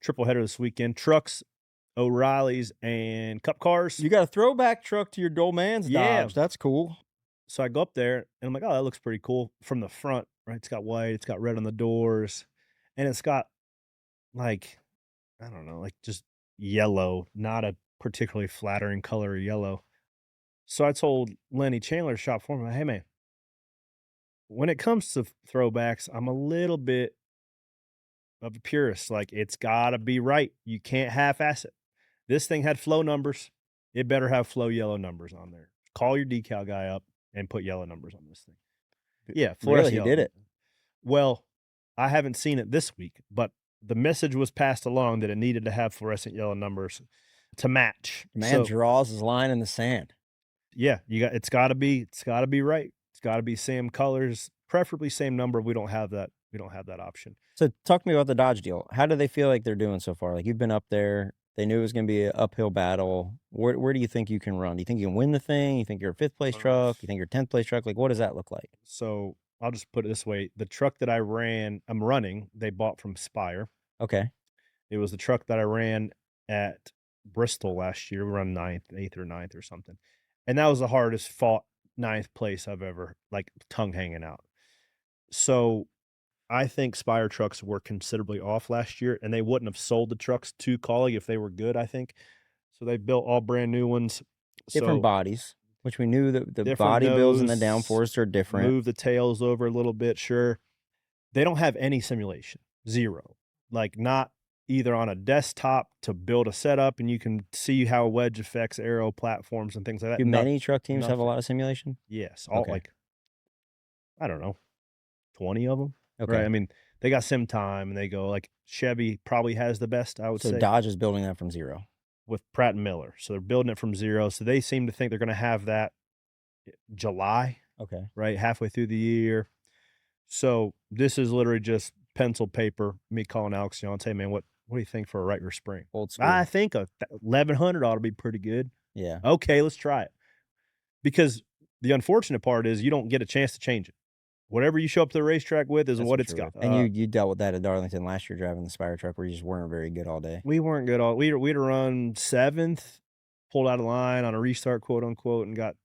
triple header this weekend. Trucks, O'Reilly's, and Cup Cars. You got a throwback truck to your Dole Man's Yeah. Dodge. That's cool. So I go up there, and I'm like, "Oh, that looks pretty cool from the front," right? It's got white, it's got red on the doors, and it's got, like, I don't know, like, just yellow, not a particularly flattering color of yellow. So I told Lenny Chandler's shop foreman, "Hey, man, when it comes to throwbacks, I'm a little bit of a purist. Like, it's gotta be right. You can't half-ass it. This thing had flow numbers. It better have flow yellow numbers on there. Call your decal guy up and put yellow numbers on this thing." Yeah, Really, fluorescent he yellow. did it. Well, I haven't seen it this week, but the message was passed along that it needed to have fluorescent yellow numbers to match. The man So, draws his line in the sand. yeah, it's gotta be right. It's gotta be same colors, preferably same number. We don't have that option. So talk to me about the Dodge deal. How do they feel like they're doing so far? Like you've been up there. They knew it was going to be an uphill battle. Where do you think you can run? Do you think you can win the thing? You think you're a fifth place truck? You think you're 10th place truck? Like what does that look like? So, I'll just put it this way, the truck that I'm running, they bought from Spire. Okay. It was the truck that I ran at Bristol last year. We run ninth, 8th or ninth or something, and that was the hardest fought ninth place I've ever, like, tongue hanging out. So, I think Spire trucks were considerably off last year, and they wouldn't have sold the trucks to Kaulig if they were good, I think. So, they built all brand new ones. Different So, bodies, which we knew that the different body builds and the nose, downforce are different. move the tails over a little bit, sure. They don't have any simulation, 0. Like, not either on a desktop to build a setup, and you can see how a wedge affects aero platforms and things like that. Do many truck teams have a Nothing. lot of simulation? Yes, Okay. I don't know, 20 of them, right? Okay. I mean, they got sim time, and they go like, Chevy probably has the best, I would So say, Dodge is building that from zero. with Pratt& and Miller. So they're building it from 0, so they seem to think they're gonna have that July, Okay. right, halfway through the year. So this is literally just pencil paper, me calling Alex Jones, "Hey, man, what do you think for a right rear spring?" Old school. "I think a 1100 ought to be pretty good." Yeah. "Okay, let's try it." Because the unfortunate part is you don't get a chance to change it. Whatever you show up to the racetrack with is That's what what it's you're got. with. And you dealt with that at Darlington last year driving the Spire truck where you just weren't very good all day. We weren't good all we'd run 7th, pulled out of line on a restart, quote, unquote, and got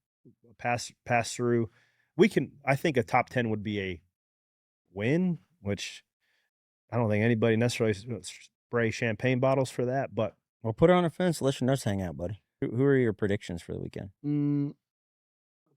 pass through. I think a top 10 would be a win, which I don't think anybody necessarily spray champagne bottles for that, but, Well, put her on a fence. Let your nuts hang out, buddy. Who are your predictions for the weekend? mm,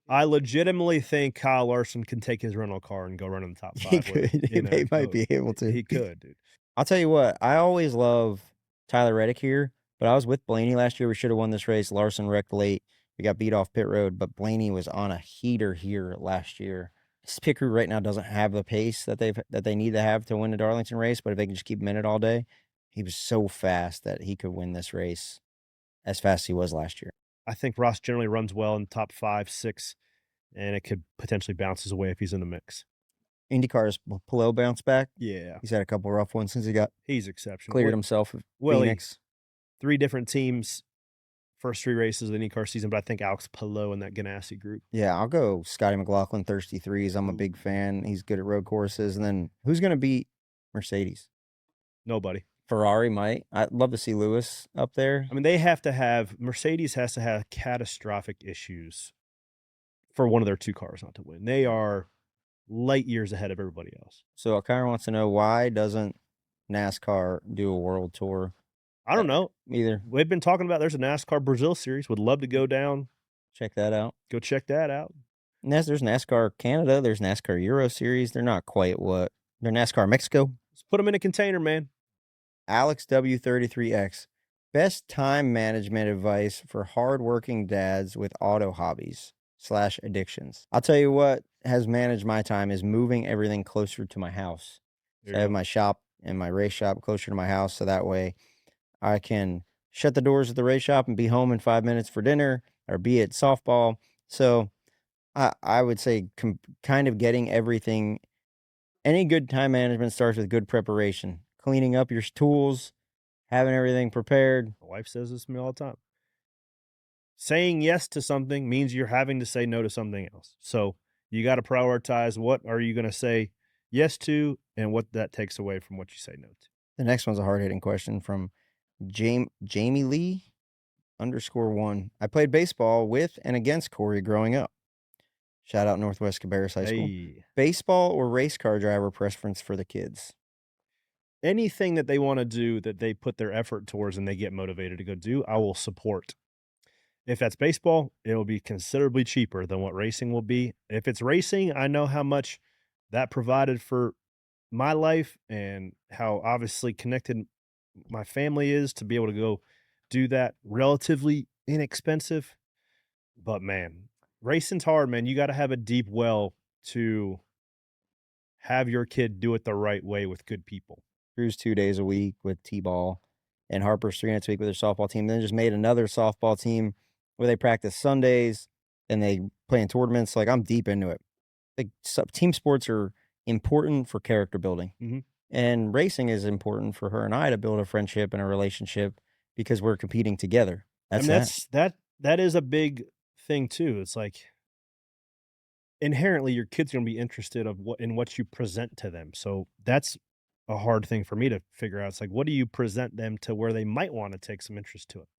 I legitimately think Kyle Larson can take his rental car and go run in the top He 5 with it, could. He might be able to. he could, dude. I'll tell you what, I always love Tyler Reddick here, but I was with Blaney last year. We should have won this race. Larson wrecked late. We got beat off pit road, but Blaney was on a heater here last year. His pit crew right now doesn't have the pace that they need to have to win the Darlington race, but if they can just keep him in it all day, he was so fast that he could win this race as fast as he was last year. I think Ross generally runs well in the top 5, 6, and it could potentially bounce his way if he's in the mix. IndyCar's Palou bounce back. Yeah, He's had a couple rough ones since he got he's exceptional. cleared himself of Well, Phoenix. 3 different teams, first 3 races of the IndyCar season, but I think Alex Palou in that Ganassi group. Yeah, I'll go Scotty McLaughlin, Thirsty Threes. I'm a big fan. He's good at road courses. And then who's going to beat Mercedes? Nobody. Ferrari might. I'd love to see Lewis up there. I mean, Mercedes has to have catastrophic issues for one of their 2 cars not to win. They are light years ahead of everybody else. So Kyra wants to know, why doesn't NASCAR do a world tour I don't know. either? We've been talking about there's a NASCAR Brazil series. Would love to go down, Check that out. go check that out. There's NASCAR Canada. There's NASCAR Euro Series. They're not quite what they're NASCAR Mexico. Let's put them in a container, man. Alex W33X. Best time management advice for hardworking dads with auto hobbies / addictions. I'll tell you what has managed my time is moving everything closer to my house. So I have my shop and my race shop closer to my house. So that way I can shut the doors of the race shop and be home in 5 minutes for dinner or be at softball. So I would say kind of getting everything. Any good time management starts with good preparation, cleaning up your tools, having everything prepared. My wife says this to me all the time. Saying yes to something means you're having to say no to something else. So you got to prioritize what are you going to say yes to and what that takes away from what you say no to. The next one's a hard-hitting question from Jamie Lee underscore one. I played baseball with and against Corey growing up. Shout out Northwest Cabarrus High School. Hey, Baseball or race car driver preference for the kids? anything that they wanna do that they put their effort towards and they get motivated to go do, I will support. If that's baseball, it'll be considerably cheaper than what racing will be. If it's racing, I know how much that provided for my life and how obviously connected my family is to be able to go do that relatively inexpensive. But man, racing's hard, man. You gotta have a deep well to have your kid do it the right way with good people. Cruise 2 days a week with T-ball, and Harper's 3 nights a week with their softball team, then just made another softball team where they practice Sundays, and they play in tournaments, like, I'm deep into it. Like, team sports are important for character building, Mhm. and racing is important for her and I to build a friendship and a relationship because we're competing together. I That's mean, that. that is a big thing too. It's like inherently your kids are gonna be interested of what you present to them. So that's a hard thing for me to figure out. It's like, what do you present them to where they might wanna take some interest to it?